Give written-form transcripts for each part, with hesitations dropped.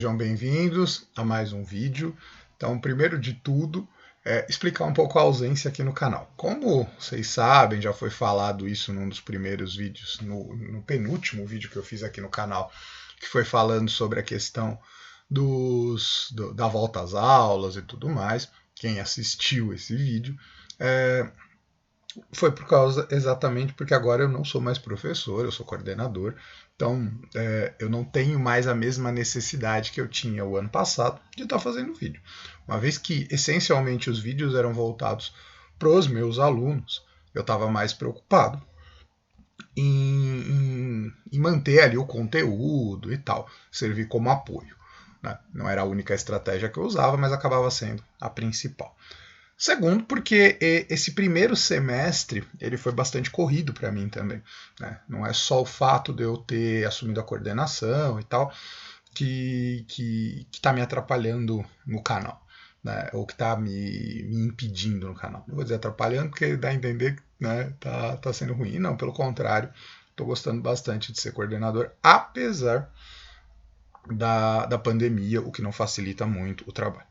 Sejam bem-vindos a mais um vídeo. Então, primeiro de tudo, explicar um pouco a ausência aqui no canal. Como vocês sabem, já foi falado isso num dos primeiros vídeos, no penúltimo vídeo que eu fiz aqui no canal, que foi falando sobre a questão da volta às aulas e tudo mais. Quem assistiu esse vídeo, foi por causa exatamente porque agora eu não sou mais professor, eu sou coordenador, então eu não tenho mais a mesma necessidade que eu tinha o ano passado de estar fazendo vídeo. Uma vez que essencialmente os vídeos eram voltados para os meus alunos, eu estava mais preocupado em manter ali o conteúdo e tal, servir como apoio, né? Não era a única estratégia que eu usava, mas acabava sendo a principal. Segundo, porque esse primeiro semestre ele foi bastante corrido para mim também, né? Não é só o fato de eu ter assumido a coordenação e tal que está me atrapalhando no canal, né? Ou que está me impedindo no canal. Não vou dizer atrapalhando porque dá a entender que, né, tá sendo ruim. Não, pelo contrário, estou gostando bastante de ser coordenador, apesar da pandemia, o que não facilita muito o trabalho.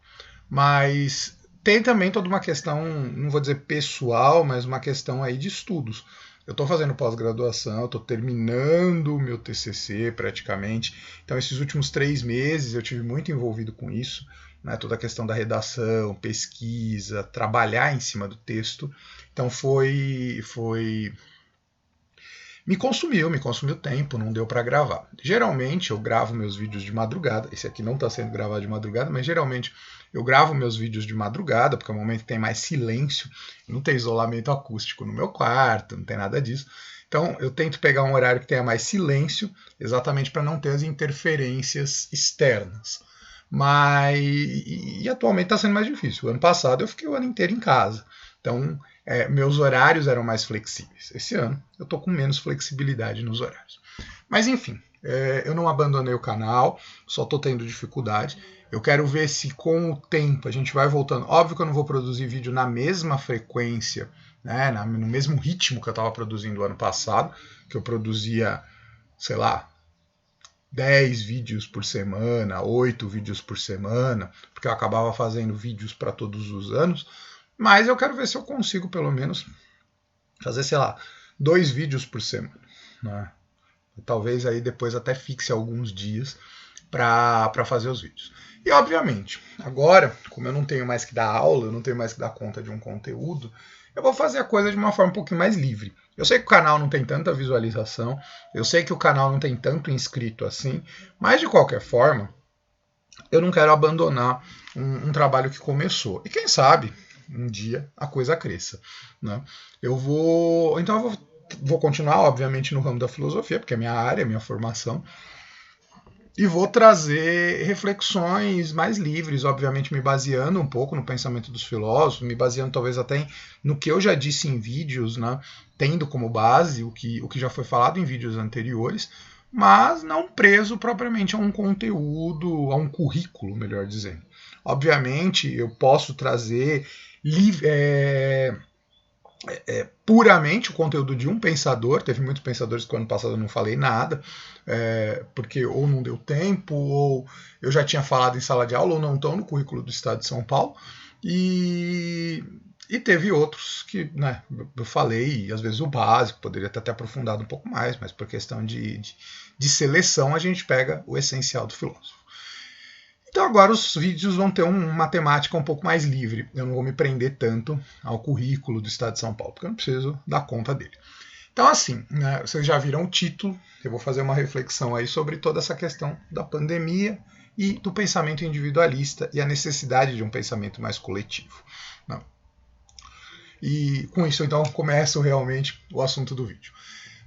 Mas tem também toda uma questão, não vou dizer pessoal, mas uma questão aí de estudos. Eu estou fazendo pós-graduação, estou terminando o meu TCC praticamente. Então, esses últimos 3 meses eu tive muito envolvido com isso, né? Toda a questão da redação, pesquisa, trabalhar em cima do texto. Então, me consumiu tempo, não deu para gravar. Geralmente eu gravo meus vídeos de madrugada, esse aqui não está sendo gravado de madrugada, mas geralmente eu gravo meus vídeos de madrugada, porque é o momento que tem mais silêncio, não tem isolamento acústico no meu quarto, não tem nada disso. Então eu tento pegar um horário que tenha mais silêncio, exatamente para não ter as interferências externas. E atualmente está sendo mais difícil. O ano passado eu fiquei o ano inteiro em casa. Então, meus horários eram mais flexíveis. Esse ano eu estou com menos flexibilidade nos horários. Mas enfim, eu não abandonei o canal, só estou tendo dificuldade. Eu quero ver se com o tempo a gente vai voltando. Óbvio que eu não vou produzir vídeo na mesma frequência, né, no mesmo ritmo que eu estava produzindo o ano passado, que eu produzia, sei lá, 10 vídeos por semana, 8 vídeos por semana, porque eu acabava fazendo vídeos para todos os anos. Mas eu quero ver se eu consigo, pelo menos, fazer, sei lá, 2 vídeos por semana, né? Talvez aí depois até fixe alguns dias para fazer os vídeos. E, obviamente, agora, como eu não tenho mais que dar aula, eu não tenho mais que dar conta de um conteúdo, eu vou fazer a coisa de uma forma um pouquinho mais livre. Eu sei que o canal não tem tanta visualização, eu sei que o canal não tem tanto inscrito assim, mas, de qualquer forma, eu não quero abandonar um trabalho que começou. E quem sabe um dia a coisa cresça, né? Então eu vou continuar, obviamente, no ramo da filosofia, porque é minha área, minha formação, e vou trazer reflexões mais livres, obviamente me baseando um pouco no pensamento dos filósofos, me baseando talvez até no que eu já disse em vídeos, né? Tendo como base o que já foi falado em vídeos anteriores, mas não preso propriamente a um conteúdo, a um currículo, melhor dizendo. Obviamente, eu posso trazer puramente o conteúdo de um pensador. Teve muitos pensadores que no ano passado eu não falei nada, porque ou não deu tempo, ou eu já tinha falado em sala de aula, ou não estão no currículo do Estado de São Paulo. E teve outros que, né, eu falei, às vezes o básico, poderia ter até aprofundado um pouco mais, mas por questão de seleção a gente pega o essencial do filósofo. Então agora os vídeos vão ter uma temática um pouco mais livre. Eu não vou me prender tanto ao currículo do Estado de São Paulo, porque eu não preciso dar conta dele. Então assim, né, vocês já viram o título, eu vou fazer uma reflexão aí sobre toda essa questão da pandemia e do pensamento individualista e a necessidade de um pensamento mais coletivo, né? E com isso então começa realmente o assunto do vídeo.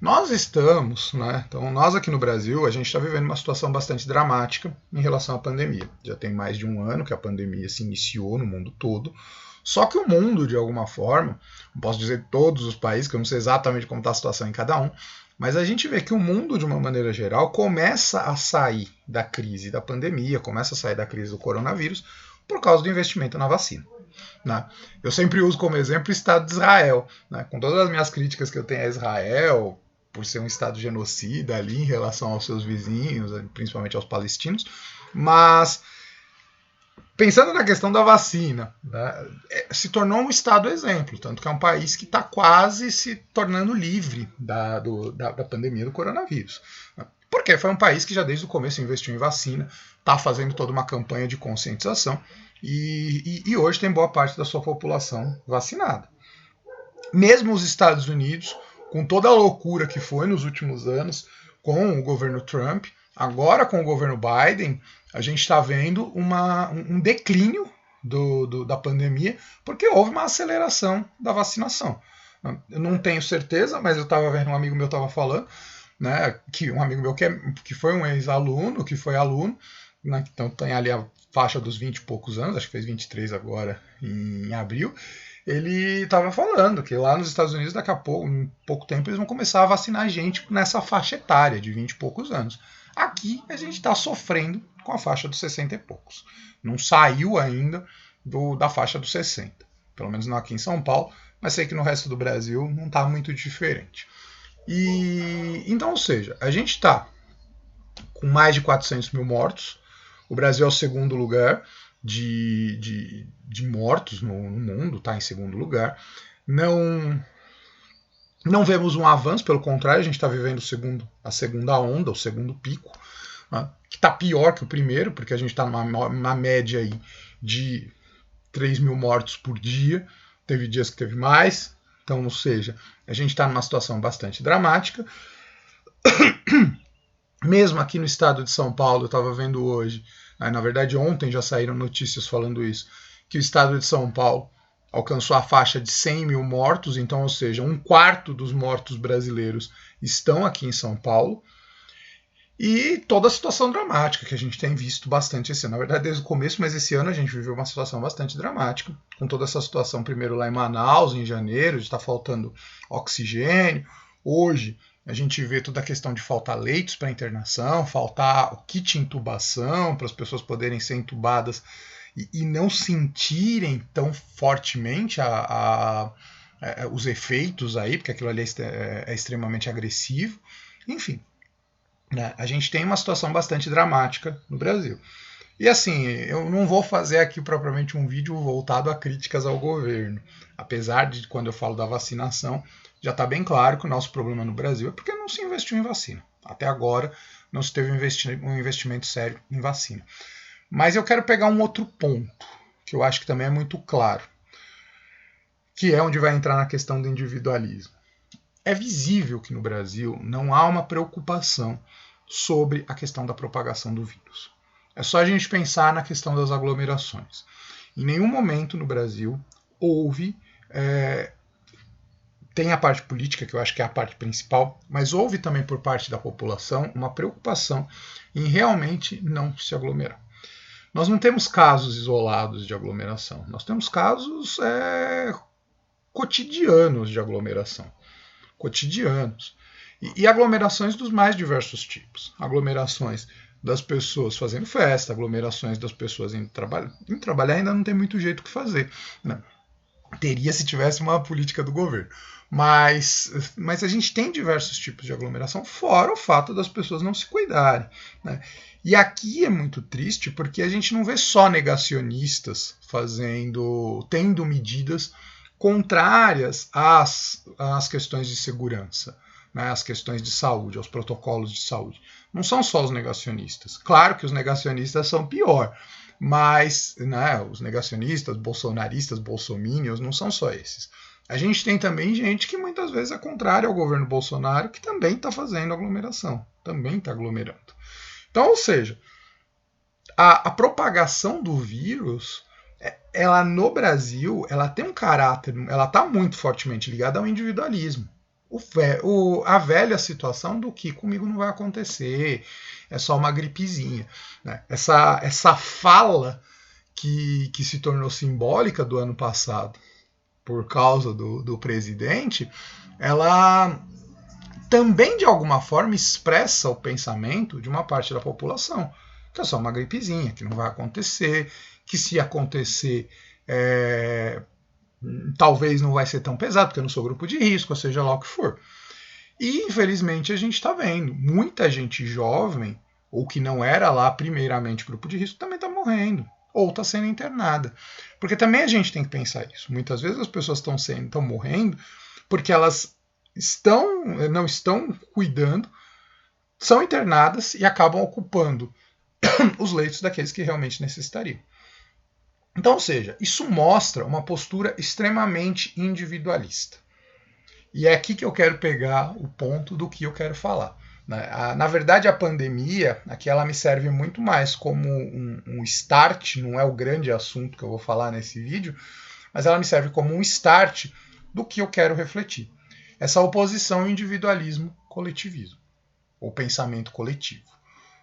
Nós estamos, né? Então nós aqui no Brasil, a gente está vivendo uma situação bastante dramática em relação à pandemia. Já tem mais de um ano que a pandemia se iniciou no mundo todo. Só que o mundo, de alguma forma, não posso dizer todos os países, que eu não sei exatamente como está a situação em cada um, mas a gente vê que o mundo, de uma maneira geral, começa a sair da crise da pandemia, começa a sair da crise do coronavírus, por causa do investimento na vacina, né? Eu sempre uso como exemplo o Estado de Israel, né? Com todas as minhas críticas que eu tenho a Israel, por ser um Estado genocida ali em relação aos seus vizinhos, principalmente aos palestinos, Mas, pensando na questão da vacina, né, se tornou um estado exemplo, tanto que é um país que está quase se tornando livre da pandemia do coronavírus. Porque foi um país que já desde o começo investiu em vacina, está fazendo toda uma campanha de conscientização e hoje tem boa parte da sua população vacinada. Mesmo os Estados Unidos, com toda a loucura que foi nos últimos anos, com o governo Trump, agora com o governo Biden, a gente está vendo um declínio da pandemia, porque houve uma aceleração da vacinação. Eu não tenho certeza, mas eu estava vendo, um amigo meu estava falando, né, que um amigo meu que foi um ex-aluno, que foi aluno, né, então tem ali a faixa dos 20 e poucos anos, acho que fez 23 agora em abril, ele estava falando que lá nos Estados Unidos, daqui a pouco, em pouco tempo, eles vão começar a vacinar gente nessa faixa etária de 20 e poucos anos. Aqui a gente está sofrendo com a faixa dos 60 e poucos. Não saiu ainda da faixa dos 60, pelo menos não aqui em São Paulo, mas sei que no resto do Brasil não está muito diferente. Então, ou seja, a gente está com mais de 400 mil mortos, o Brasil é o segundo lugar de mortos no mundo, está em segundo lugar. Não vemos um avanço, pelo contrário, a gente está vivendo a segunda onda, o segundo pico, né, que está pior que o primeiro, porque a gente está numa média aí de 3 mil mortos por dia, teve dias que teve mais, então, ou seja, a gente está numa situação bastante dramática. Mesmo aqui no estado de São Paulo, eu estava vendo hoje, na verdade ontem já saíram notícias falando isso, que o estado de São Paulo alcançou a faixa de 100 mil mortos, então, ou seja, 1/4 dos mortos brasileiros estão aqui em São Paulo. E toda a situação dramática que a gente tem visto bastante esse ano. Na verdade, desde o começo, mas esse ano a gente viveu uma situação bastante dramática, com toda essa situação, primeiro lá em Manaus, em janeiro, de estar faltando oxigênio. Hoje, a gente vê toda a questão de faltar leitos para internação, faltar o kit intubação, para as pessoas poderem ser intubadas e não sentirem tão fortemente os efeitos aí, porque aquilo ali é extremamente agressivo. Enfim, né, a gente tem uma situação bastante dramática no Brasil. E assim, eu não vou fazer aqui propriamente um vídeo voltado a críticas ao governo, apesar de quando eu falo da vacinação, já está bem claro que o nosso problema no Brasil é porque não se investiu em vacina. Até agora não se teve um investimento sério em vacina. Mas eu quero pegar um outro ponto, que eu acho que também é muito claro, que é onde vai entrar na questão do individualismo. É visível que no Brasil não há uma preocupação sobre a questão da propagação do vírus. É só a gente pensar na questão das aglomerações. Em nenhum momento no Brasil houve, tem a parte política, que eu acho que é a parte principal, mas houve também por parte da população uma preocupação em realmente não se aglomerar. Nós não temos casos isolados de aglomeração, nós temos casos cotidianos de aglomeração. Cotidianos. E aglomerações dos mais diversos tipos. Aglomerações das pessoas fazendo festa, aglomerações das pessoas indo trabalhar. Em trabalhar ainda não tem muito jeito que fazer, né? Teria se tivesse uma política do governo. Mas a gente tem diversos tipos de aglomeração, fora o fato das pessoas não se cuidarem, né? E aqui é muito triste porque a gente não vê só negacionistas tendo medidas contrárias às questões de segurança, né, às questões de saúde, aos protocolos de saúde. Não são só os negacionistas. Claro que os negacionistas são pior, mas, né, os negacionistas, bolsonaristas, bolsominions, não são só esses. A gente tem também gente que muitas vezes é contrária ao governo Bolsonaro, que também está fazendo aglomeração, também está aglomerando. Então, ou seja, a propagação do vírus, ela no Brasil, ela tem um caráter, ela está muito fortemente ligada ao individualismo. A velha situação do que comigo não vai acontecer, é só uma gripezinha, né? Essa fala que se tornou simbólica do ano passado por causa do presidente, ela também de alguma forma expressa o pensamento de uma parte da população, que é só uma gripezinha, que não vai acontecer, que se acontecer talvez não vai ser tão pesado, porque eu não sou grupo de risco, ou seja lá o que for. E infelizmente a gente está vendo muita gente jovem ou que não era lá primeiramente grupo de risco, também está morrendo, ou está sendo internada. Porque também a gente tem que pensar isso. Muitas vezes as pessoas estão morrendo porque elas não estão cuidando, são internadas e acabam ocupando os leitos daqueles que realmente necessitariam. Então, ou seja, isso mostra uma postura extremamente individualista. E é aqui que eu quero pegar o ponto do que eu quero falar. Na verdade, a pandemia, aqui ela me serve muito mais como um start, não é o grande assunto que eu vou falar nesse vídeo, mas ela me serve como um start do que eu quero refletir. Essa oposição individualismo-coletivismo, ou pensamento coletivo.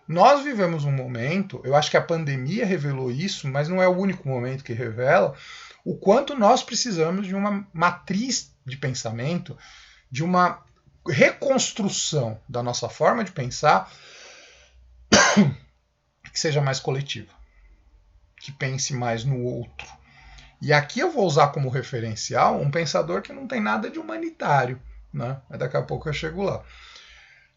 Nós vivemos um momento, eu acho que a pandemia revelou isso, mas não é o único momento que revela, o quanto nós precisamos de uma matriz de pensamento, de uma reconstrução da nossa forma de pensar que seja mais coletiva, que pense mais no outro. E aqui eu vou usar como referencial um pensador que não tem nada de humanitário, né? Mas daqui a pouco eu chego lá.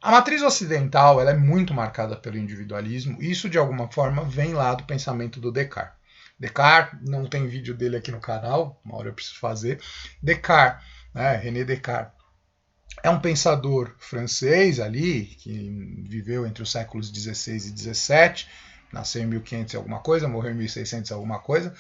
A matriz ocidental ela é muito marcada pelo individualismo, e isso de alguma forma vem lá do pensamento do Descartes. Descartes, não tem vídeo dele aqui no canal, uma hora eu preciso fazer. Descartes, né, René Descartes, é um pensador francês ali, que viveu entre os séculos 16 e 17, nasceu em 1500 e alguma coisa, morreu em 1600 e alguma coisa.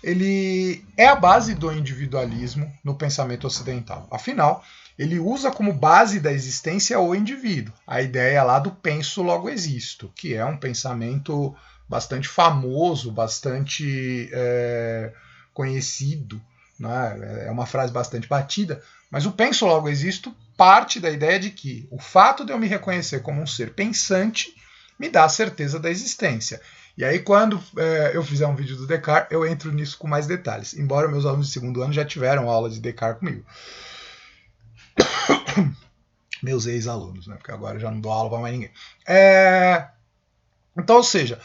Ele é a base do individualismo no pensamento ocidental. Afinal, ele usa como base da existência o indivíduo, a ideia lá do penso logo existo, que é um pensamento bastante famoso, bastante conhecido, né? É uma frase bastante batida, mas o penso logo existo parte da ideia de que o fato de eu me reconhecer como um ser pensante me dá a certeza da existência. E aí, quando eu fizer um vídeo do Descartes, eu entro nisso com mais detalhes, embora meus alunos de segundo ano já tiveram aula de Descartes comigo. Meus ex-alunos, né? Porque agora eu já não dou aula para mais ninguém. Então, ou seja,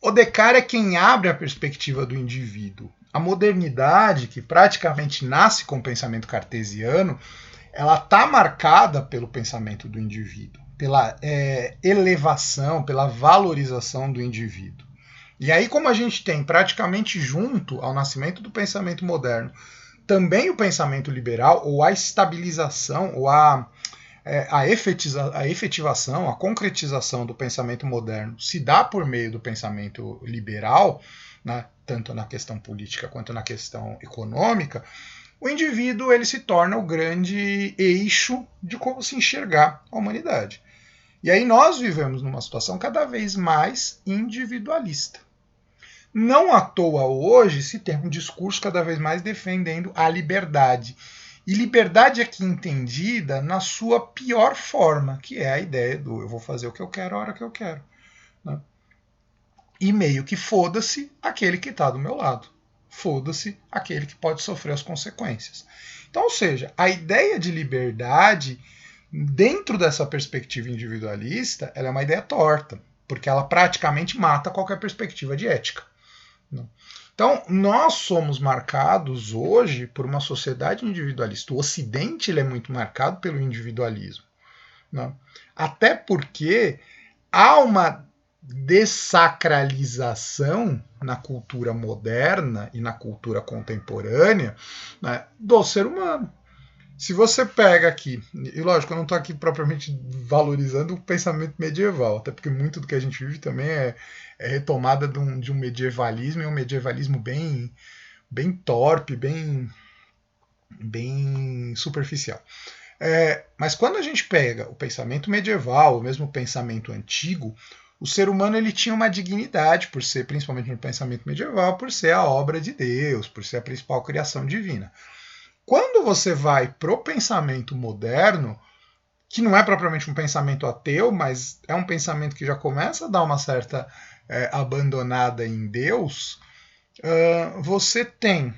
o Descartes é quem abre a perspectiva do indivíduo. A modernidade, que praticamente nasce com o pensamento cartesiano, ela está marcada pelo pensamento do indivíduo, pela elevação, pela valorização do indivíduo. E aí, como a gente tem praticamente junto ao nascimento do pensamento moderno, também o pensamento liberal, ou a estabilização, ou a efetivação, a concretização do pensamento moderno se dá por meio do pensamento liberal, né, tanto na questão política quanto na questão econômica, o indivíduo ele se torna o grande eixo de como se enxergar a humanidade. E aí nós vivemos numa situação cada vez mais individualista. Não à toa hoje se tem um discurso cada vez mais defendendo a liberdade. E liberdade aqui entendida na sua pior forma, que é a ideia do eu vou fazer o que eu quero a hora que eu quero. Né? E meio que foda-se aquele que está do meu lado. Foda-se aquele que pode sofrer as consequências. Então, ou seja, a ideia de liberdade, dentro dessa perspectiva individualista, ela é uma ideia torta, porque ela praticamente mata qualquer perspectiva de ética. Então, nós somos marcados hoje por uma sociedade individualista. O Ocidente ele é muito marcado pelo individualismo. Né? Até porque há uma dessacralização na cultura moderna e na cultura contemporânea, né, do ser humano. Se você pega aqui, e lógico, eu não estou aqui propriamente valorizando o pensamento medieval, até porque muito do que a gente vive também é retomada de um medievalismo, e um medievalismo bem torpe, bem superficial. Mas quando a gente pega o pensamento medieval, o mesmo pensamento antigo, o ser humano ele tinha uma dignidade por ser, principalmente no pensamento medieval, por ser a obra de Deus, por ser a principal criação divina. Quando você vai para o pensamento moderno, que não é propriamente um pensamento ateu, mas é um pensamento que já começa a dar uma certa abandonada em Deus, você tem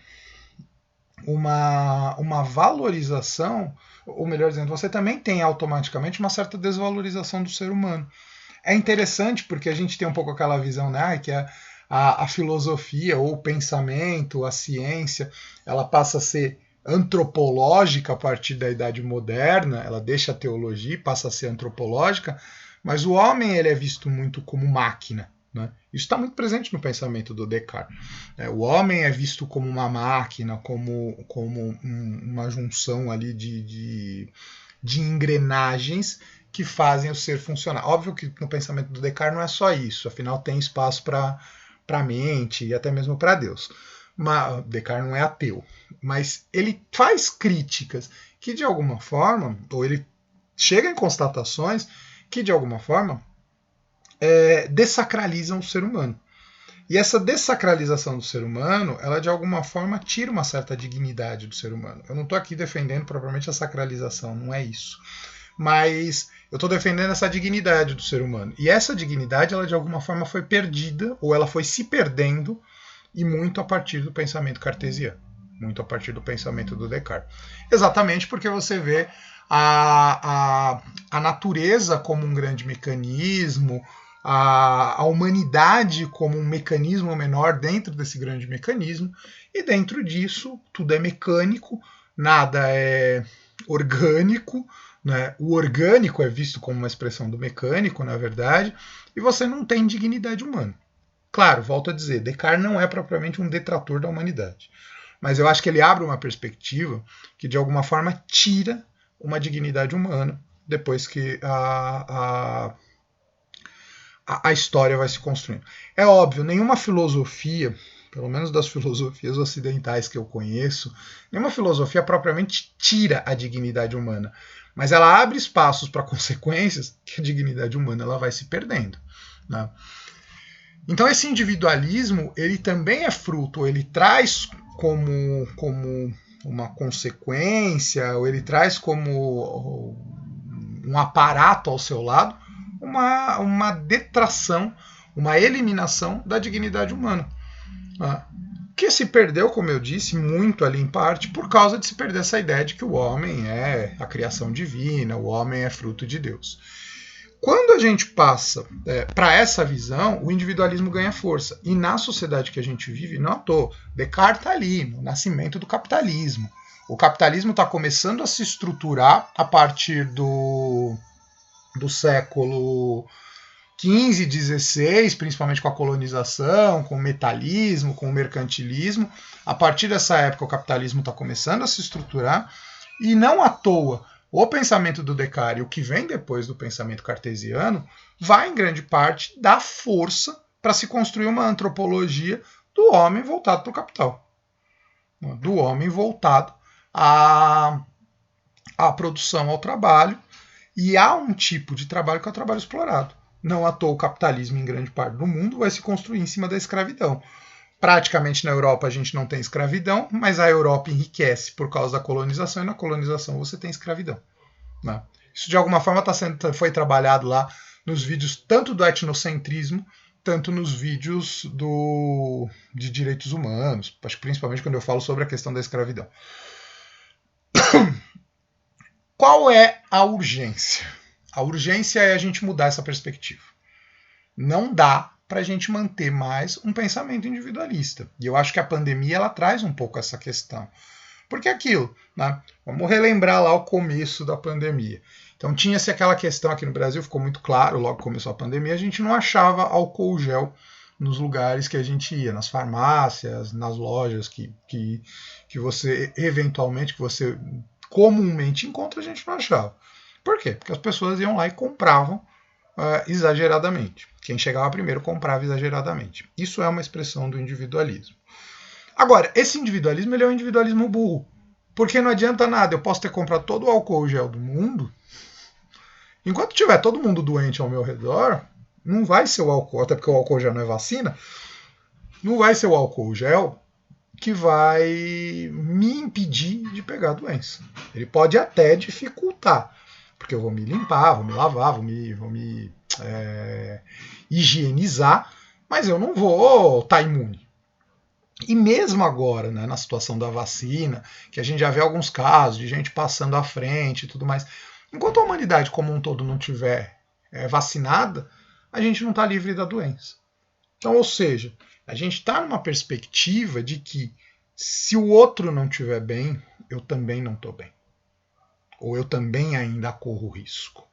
uma valorização, ou melhor dizendo, você também tem automaticamente uma certa desvalorização do ser humano. É interessante porque a gente tem um pouco aquela visão, né, que a filosofia ou o pensamento, a ciência, ela passa a ser antropológica a partir da Idade Moderna, ela deixa a teologia e passa a ser antropológica, Mas o homem ele é visto muito como máquina. Né? Isso está muito presente no pensamento do Descartes. O homem é visto como uma máquina, como uma junção ali de engrenagens que fazem o ser funcionar. Óbvio que no pensamento do Descartes não é só isso, afinal tem espaço para a mente e até mesmo para Deus. Mas Descartes não é ateu, mas ele faz críticas que de alguma forma, ou ele chega em constatações que de alguma forma dessacralizam o ser humano. E essa dessacralização do ser humano, ela de alguma forma tira uma certa dignidade do ser humano. Eu não estou aqui defendendo propriamente a sacralização, não é isso. Mas eu estou defendendo essa dignidade do ser humano. E essa dignidade, ela de alguma forma foi perdida, ou ela foi se perdendo, e muito a partir do pensamento cartesiano. Muito a partir do pensamento do Descartes. Exatamente porque você vê a natureza como um grande mecanismo, a humanidade como um mecanismo menor dentro desse grande mecanismo, e dentro disso tudo é mecânico, nada é orgânico, né? O orgânico é visto como uma expressão do mecânico, na verdade, e você não tem dignidade humana. Claro, volto a dizer, Descartes não é propriamente um detrator da humanidade, mas eu acho que ele abre uma perspectiva que de alguma forma tira uma dignidade humana depois que a história vai se construindo. É óbvio, nenhuma filosofia, pelo menos das filosofias ocidentais que eu conheço, nenhuma filosofia propriamente tira a dignidade humana, mas ela abre espaços para consequências que a dignidade humana ela vai se perdendo. Né? Então esse individualismo ele também é fruto, ele traz como uma consequência, ou ele traz como um aparato ao seu lado, uma detração, uma eliminação da dignidade humana. Que se perdeu, como eu disse, muito ali em parte, por causa de se perder essa ideia de que o homem é a criação divina, o homem é fruto de Deus. Quando a gente passa para essa visão, o individualismo ganha força. E na sociedade que a gente vive, não à toa, Descartes está ali, no nascimento do capitalismo. O capitalismo está começando a se estruturar a partir do século XV, XVI, principalmente com a colonização, com o metalismo, com o mercantilismo. A partir dessa época, o capitalismo está começando a se estruturar, e não à toa, o pensamento do Descartes, o que vem depois do pensamento cartesiano, vai em grande parte dar força para se construir uma antropologia do homem voltado para o capital, do homem voltado à produção, ao trabalho, e há um tipo de trabalho que é o trabalho explorado. Não à toa o capitalismo em grande parte do mundo vai se construir em cima da escravidão. Praticamente na Europa a gente não tem escravidão, mas a Europa enriquece por causa da colonização, e na colonização você tem escravidão. Né? Isso de alguma forma foi trabalhado lá nos vídeos tanto do etnocentrismo, tanto nos vídeos de direitos humanos, acho que principalmente quando eu falo sobre a questão da escravidão. Qual é a urgência? A urgência é a gente mudar essa perspectiva. Não dá para a gente manter mais um pensamento individualista. E eu acho que a pandemia ela traz um pouco essa questão. Porque é aquilo, né? Vamos relembrar lá o começo da pandemia. Então tinha-se aquela questão aqui no Brasil, ficou muito claro, logo que começou a pandemia, a gente não achava álcool gel nos lugares que a gente ia, nas farmácias, nas lojas que você eventualmente, que você comumente encontra, a gente não achava. Por quê? Porque as pessoas iam lá e compravam exageradamente. Quem chegava primeiro comprava exageradamente. Isso é uma expressão do individualismo. Agora, esse individualismo ele é um individualismo burro. Porque não adianta nada, eu posso ter comprado todo o álcool gel do mundo, enquanto tiver todo mundo doente ao meu redor, não vai ser o álcool, até porque o álcool gel não é vacina, não vai ser o álcool gel que vai me impedir de pegar a doença. Ele pode até dificultar, porque eu vou me limpar, vou me lavar, vou me higienizar, mas eu não vou estar imune. E mesmo agora, né, na situação da vacina, que a gente já vê alguns casos de gente passando à frente e tudo mais, enquanto a humanidade como um todo não tiver vacinada, a gente não está livre da doença. Então, ou seja, a gente está numa perspectiva de que se o outro não estiver bem, eu também não estou bem. Ou eu também ainda corro risco.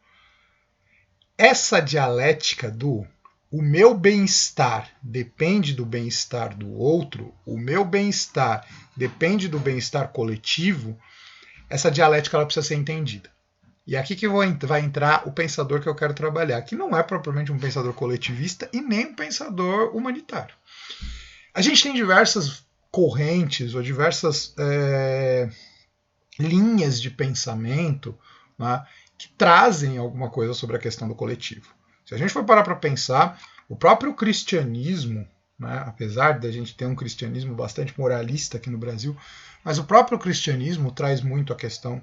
essa dialética do o meu bem-estar depende do bem-estar do outro, o meu bem-estar depende do bem-estar coletivo, essa dialética ela precisa ser entendida. E é aqui que vai entrar o pensador que eu quero trabalhar, que não é propriamente um pensador coletivista e nem um pensador humanitário. A gente tem diversas correntes ou diversas linhas de pensamento, né, que trazem alguma coisa sobre a questão do coletivo. Se a gente for parar para pensar, o próprio cristianismo, né, apesar de a gente ter um cristianismo bastante moralista aqui no Brasil, mas o próprio cristianismo traz muito a questão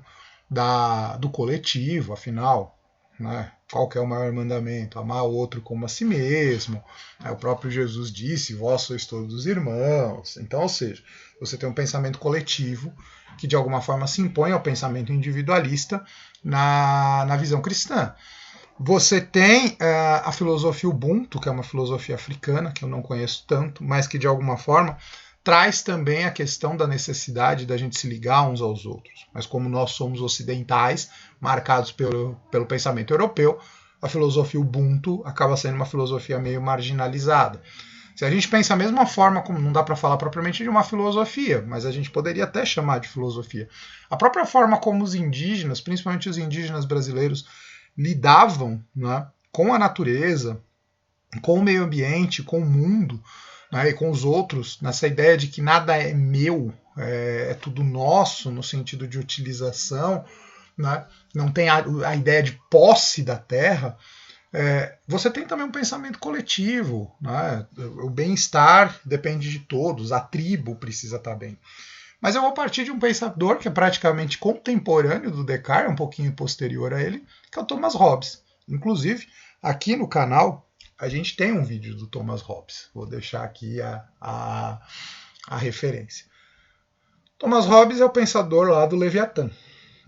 do coletivo, afinal, né, qual que é o maior mandamento? Amar o outro como a si mesmo. O próprio Jesus disse, vós sois todos irmãos. Então, ou seja, você tem um pensamento coletivo que de alguma forma se impõe ao pensamento individualista na visão cristã. Você tem a filosofia Ubuntu, que é uma filosofia africana, que eu não conheço tanto, mas que de alguma forma traz também a questão da necessidade da gente se ligar uns aos outros. Mas como nós somos ocidentais, marcados pelo pensamento europeu, a filosofia Ubuntu acaba sendo uma filosofia meio marginalizada. Se a gente pensa a mesma forma, como não dá para falar propriamente de uma filosofia, mas a gente poderia até chamar de filosofia. A própria forma como os indígenas, principalmente os indígenas brasileiros, lidavam, né, com a natureza, com o meio ambiente, com o mundo, né, e com os outros, nessa ideia de que nada é meu, é tudo nosso, no sentido de utilização, né, não tem a ideia de posse da terra, você tem também um pensamento coletivo, né, o bem-estar depende de todos, a tribo precisa estar bem. Mas eu vou partir de um pensador que é praticamente contemporâneo do Descartes, um pouquinho posterior a ele, que é o Thomas Hobbes. Inclusive, aqui no canal, a gente tem um vídeo do Thomas Hobbes. Vou deixar aqui a referência. Thomas Hobbes é o pensador lá do Leviatã.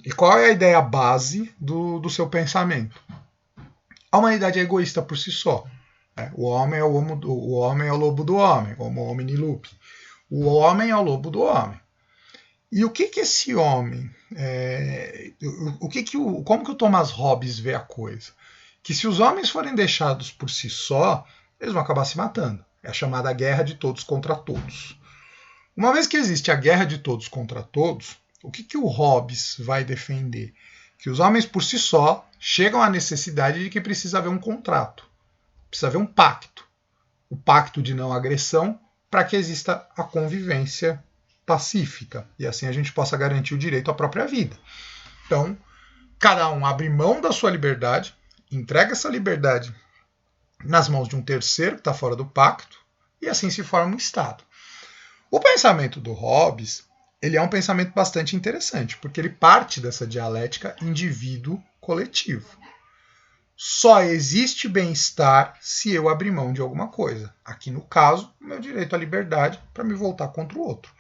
E qual é a ideia base do seu pensamento? A humanidade é egoísta por si só. O homem é o homem é o lobo do homem, homo homini lupus. O homem é o lobo do homem. E o que esse homem, como que o Thomas Hobbes vê a coisa? Que se os homens forem deixados por si só, eles vão acabar se matando. É a chamada guerra de todos contra todos. Uma vez que existe a guerra de todos contra todos, o que o Hobbes vai defender? Que os homens por si só chegam à necessidade de que precisa haver um contrato, precisa haver um pacto. O pacto de não agressão para que exista a convivência pacífica e assim a gente possa garantir o direito à própria vida. Então, cada um abre mão da sua liberdade, entrega essa liberdade nas mãos de um terceiro que está fora do pacto e assim se forma um Estado. O pensamento do Hobbes, ele é um pensamento bastante interessante, porque ele parte dessa dialética indivíduo-coletivo. Só existe bem-estar se eu abrir mão de alguma coisa. Aqui no caso, o meu direito à liberdade para me voltar contra o outro.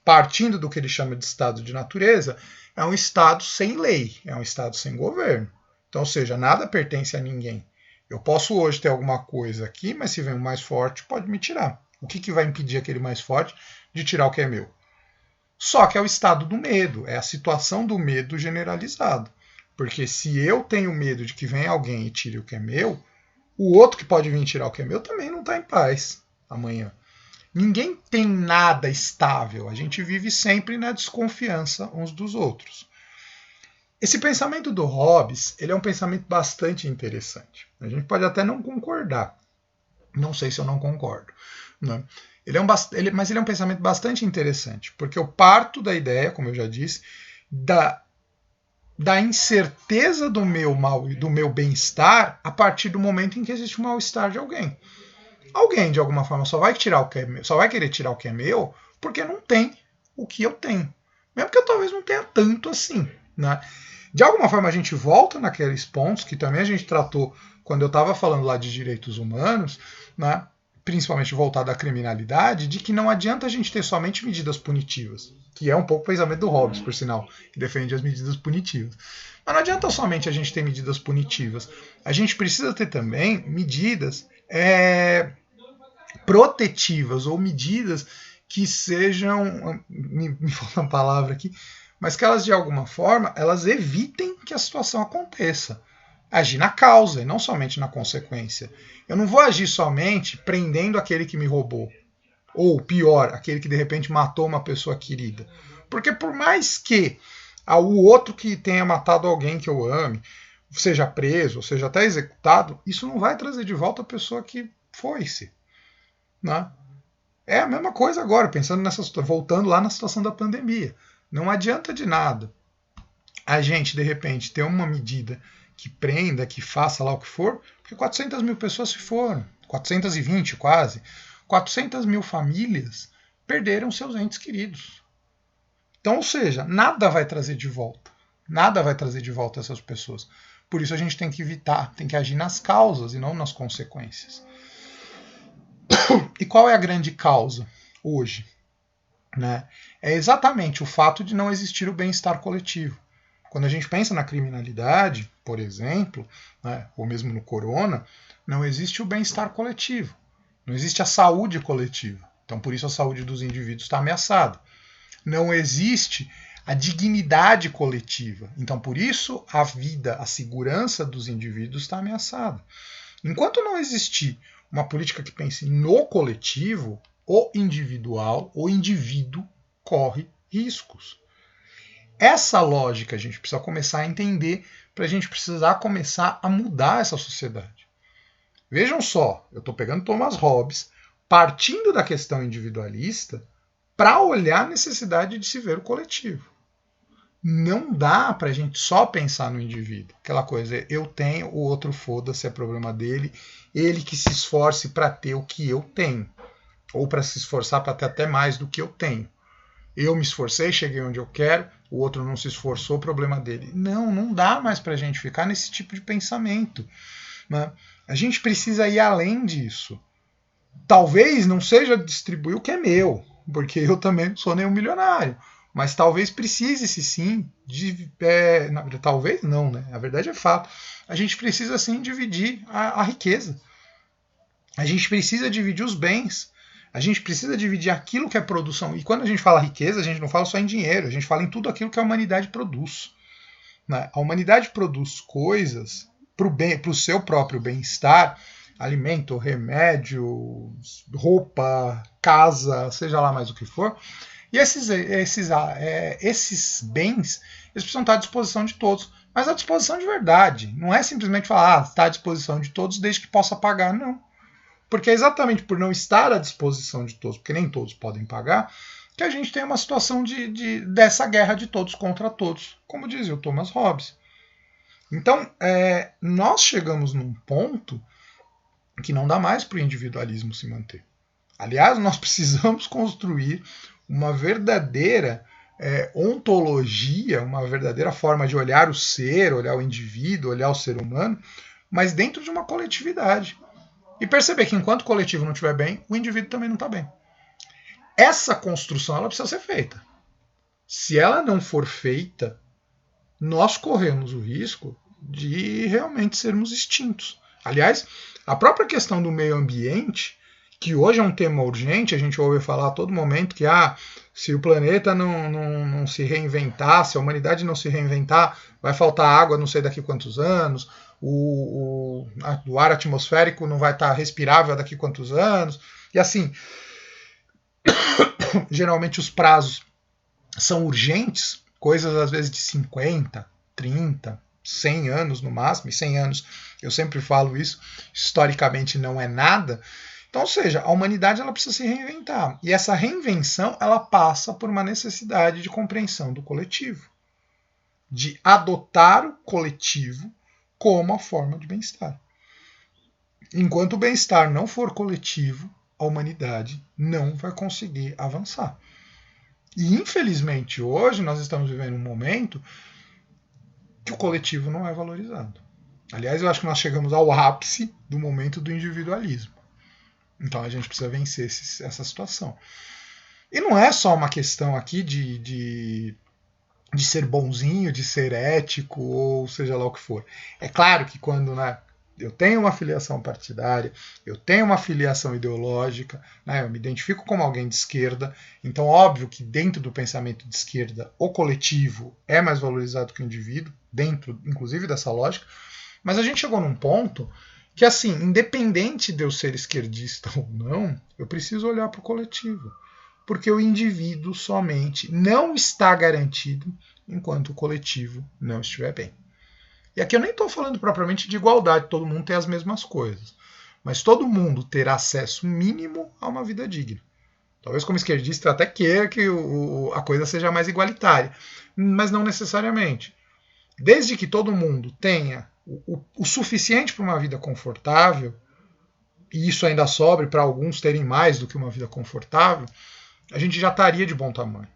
Partindo do que ele chama de estado de natureza, é um estado sem lei, é um estado sem governo. Então, ou seja, nada pertence a ninguém. Eu posso hoje ter alguma coisa aqui, mas se vem um mais forte, pode me tirar. O que vai impedir aquele mais forte de tirar o que é meu? Só que é o estado do medo, é a situação do medo generalizado. Porque se eu tenho medo de que venha alguém e tire o que é meu, o outro que pode vir tirar o que é meu também não está em paz amanhã. Ninguém tem nada estável, a gente vive sempre na desconfiança uns dos outros. Esse pensamento do Hobbes, ele é um pensamento bastante interessante. A gente pode até não concordar, não sei se eu não concordo, né? Mas ele é um pensamento bastante interessante, porque eu parto da ideia, como eu já disse, da incerteza do meu bem-estar a partir do momento em que existe um mal-estar de alguém. Alguém, de alguma forma, só vai querer tirar o que é meu porque não tem o que eu tenho. Mesmo que eu talvez não tenha tanto assim. Né? De alguma forma, a gente volta naqueles pontos que também a gente tratou quando eu estava falando lá de direitos humanos, né? Principalmente voltado à criminalidade, de que não adianta a gente ter somente medidas punitivas, que é um pouco o pensamento do Hobbes, por sinal, que defende as medidas punitivas. Mas não adianta somente a gente ter medidas punitivas. A gente precisa ter também medidas protetivas ou medidas que sejam, me falta uma palavra aqui, mas que elas de alguma forma elas evitem que a situação aconteça. Agir na causa e não somente na consequência. Eu não vou agir somente prendendo aquele que me roubou. Ou pior, aquele que de repente matou uma pessoa querida. Porque por mais que o outro que tenha matado alguém que eu ame seja preso, ou seja até executado, isso não vai trazer de volta a pessoa que foi-se. Né? É a mesma coisa agora, pensando voltando lá na situação da pandemia. Não adianta de nada a gente, de repente, ter uma medida que prenda, que faça lá o que for, porque 400 mil pessoas se foram, 420 quase, 400 mil famílias perderam seus entes queridos. Então, ou seja, nada vai trazer de volta. Nada vai trazer de volta essas pessoas. Por isso a gente tem que evitar, tem que agir nas causas e não nas consequências. E qual é a grande causa hoje? Né? É exatamente o fato de não existir o bem-estar coletivo. Quando a gente pensa na criminalidade, por exemplo, né, ou mesmo no corona, não existe o bem-estar coletivo. Não existe a saúde coletiva. Então, por isso, a saúde dos indivíduos está ameaçada. Não existe a dignidade coletiva. Então, por isso, a vida, a segurança dos indivíduos está ameaçada. Enquanto não existir uma política que pense no coletivo, o individual, o indivíduo corre riscos. Essa lógica a gente precisa começar a entender para a gente precisar começar a mudar essa sociedade. Vejam só, eu estou pegando Thomas Hobbes, partindo da questão individualista, para olhar a necessidade de se ver o coletivo. Não dá para a gente só pensar no indivíduo. Aquela coisa, eu tenho, o outro foda-se, é problema dele, ele que se esforce para ter o que eu tenho, ou para se esforçar para ter até mais do que eu tenho. Eu me esforcei, cheguei onde eu quero, o outro não se esforçou, problema dele. Não dá mais para a gente ficar nesse tipo de pensamento. Né? A gente precisa ir além disso. Talvez não seja distribuir o que é meu, porque eu também não sou nenhum milionário. Mas talvez precise-se sim, talvez não, né? A verdade é fato. A gente precisa sim dividir a riqueza. A gente precisa dividir os bens. A gente precisa dividir aquilo que é produção. E quando a gente fala riqueza, a gente não fala só em dinheiro, a gente fala em tudo aquilo que a humanidade produz. Né? A humanidade produz coisas para o seu próprio bem-estar, alimento, remédio, roupa, casa, seja lá mais o que for. E esses bens, eles precisam estar à disposição de todos. Mas à disposição de verdade. Não é simplesmente falar, está à disposição de todos desde que possa pagar. Não. Porque é exatamente por não estar à disposição de todos, porque nem todos podem pagar, que a gente tem uma situação dessa guerra de todos contra todos, como dizia o Thomas Hobbes. Então, nós chegamos num ponto que não dá mais para o individualismo se manter. Aliás, nós precisamos construir uma verdadeira ontologia, uma verdadeira forma de olhar o ser, olhar o indivíduo, olhar o ser humano, mas dentro de uma coletividade. E perceber que enquanto o coletivo não estiver bem, o indivíduo também não está bem. Essa construção ela precisa ser feita. Se ela não for feita, nós corremos o risco de realmente sermos extintos. Aliás, a própria questão do meio ambiente, que hoje é um tema urgente, a gente ouve falar a todo momento que se o planeta não se reinventar, se a humanidade não se reinventar, vai faltar água não sei daqui quantos anos, o ar atmosférico não vai estar respirável daqui quantos anos, e assim, geralmente os prazos são urgentes, coisas às vezes de 50, 30, 100 anos no máximo, e 100 anos, eu sempre falo isso, historicamente não é nada. Então, ou seja, a humanidade ela precisa se reinventar, e essa reinvenção ela passa por uma necessidade de compreensão do coletivo, de adotar o coletivo como a forma de bem-estar. Enquanto o bem-estar não for coletivo, a humanidade não vai conseguir avançar. E infelizmente hoje nós estamos vivendo um momento que o coletivo não é valorizado. Aliás, eu acho que nós chegamos ao ápice do momento do individualismo. Então a gente precisa vencer essa situação. E não é só uma questão aqui de ser bonzinho, de ser ético, ou seja lá o que for. É claro que quando eu tenho uma filiação partidária, eu tenho uma filiação ideológica, eu me identifico como alguém de esquerda, então óbvio que dentro do pensamento de esquerda, o coletivo é mais valorizado que o indivíduo, dentro inclusive dessa lógica, Mas a gente chegou num ponto que, assim, independente de eu ser esquerdista ou não, eu preciso olhar para o coletivo. Porque o indivíduo somente não está garantido enquanto o coletivo não estiver bem. E aqui eu nem estou falando propriamente de igualdade, todo mundo tem as mesmas coisas. Mas todo mundo ter acesso mínimo a uma vida digna. Talvez como esquerdista até queira que a coisa seja mais igualitária, mas não necessariamente. Desde que todo mundo tenha o suficiente para uma vida confortável, e isso ainda sobre para alguns terem mais do que uma vida confortável, a gente já estaria de bom tamanho.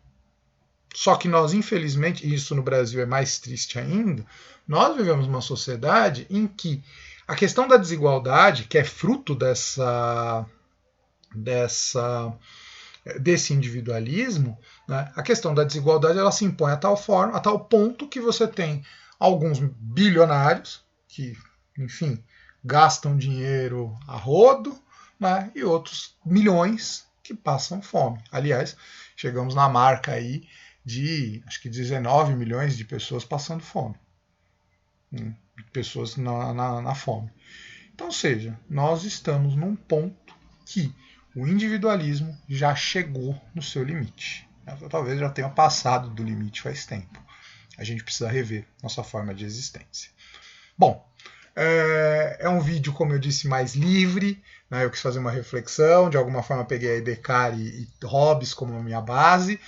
Só que nós, infelizmente, e isso no Brasil é mais triste ainda, nós vivemos uma sociedade em que a questão da desigualdade, que é fruto desse individualismo, né, a questão da desigualdade ela se impõe a tal forma, a tal ponto que você tem alguns bilionários que, enfim, gastam dinheiro a rodo, né, e outros milhões que passam fome. Aliás, chegamos na marca aí de acho que 19 milhões de pessoas passando fome. Pessoas na fome. Então, ou seja, nós estamos num ponto que o individualismo já chegou no seu limite. Talvez já tenha passado do limite faz tempo. A gente precisa rever nossa forma de existência. Bom, é um vídeo, como eu disse, mais livre. Né? Eu quis fazer uma reflexão. De alguma forma, peguei a Descartes e Hobbes como minha base.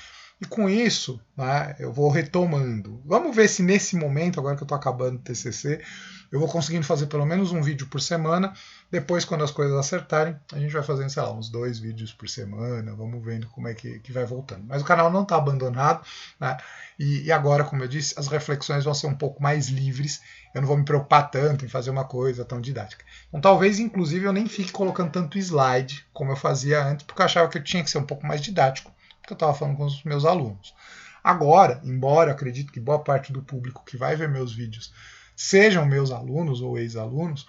E com isso, né, eu vou retomando. Vamos ver se nesse momento, agora que eu estou acabando o TCC, eu vou conseguindo fazer pelo menos um vídeo por semana. Depois, quando as coisas acertarem, a gente vai fazendo, sei lá, uns 2 vídeos por semana. Vamos vendo como é que vai voltando. Mas o canal não está abandonado. Né? E agora, como eu disse, as reflexões vão ser um pouco mais livres. Eu não vou me preocupar tanto em fazer uma coisa tão didática. Então, talvez, inclusive, eu nem fique colocando tanto slide como eu fazia antes, porque eu achava que eu tinha que ser um pouco mais didático, que eu estava falando com os meus alunos. Agora, embora eu acredito que boa parte do público que vai ver meus vídeos sejam meus alunos ou ex-alunos,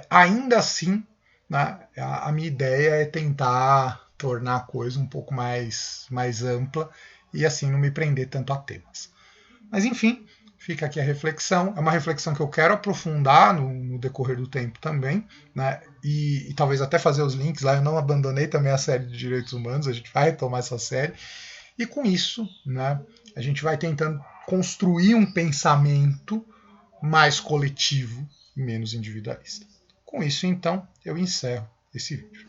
ainda assim, né, a minha ideia é tentar tornar a coisa um pouco mais ampla e assim não me prender tanto a temas. Mas enfim, fica aqui a reflexão. É uma reflexão que eu quero aprofundar no decorrer do tempo também, né? E talvez até fazer os links lá. Eu não abandonei também a série de direitos humanos, a gente vai retomar essa série. E com isso, né, a gente vai tentando construir um pensamento mais coletivo e menos individualista. Com isso, então, eu encerro esse vídeo.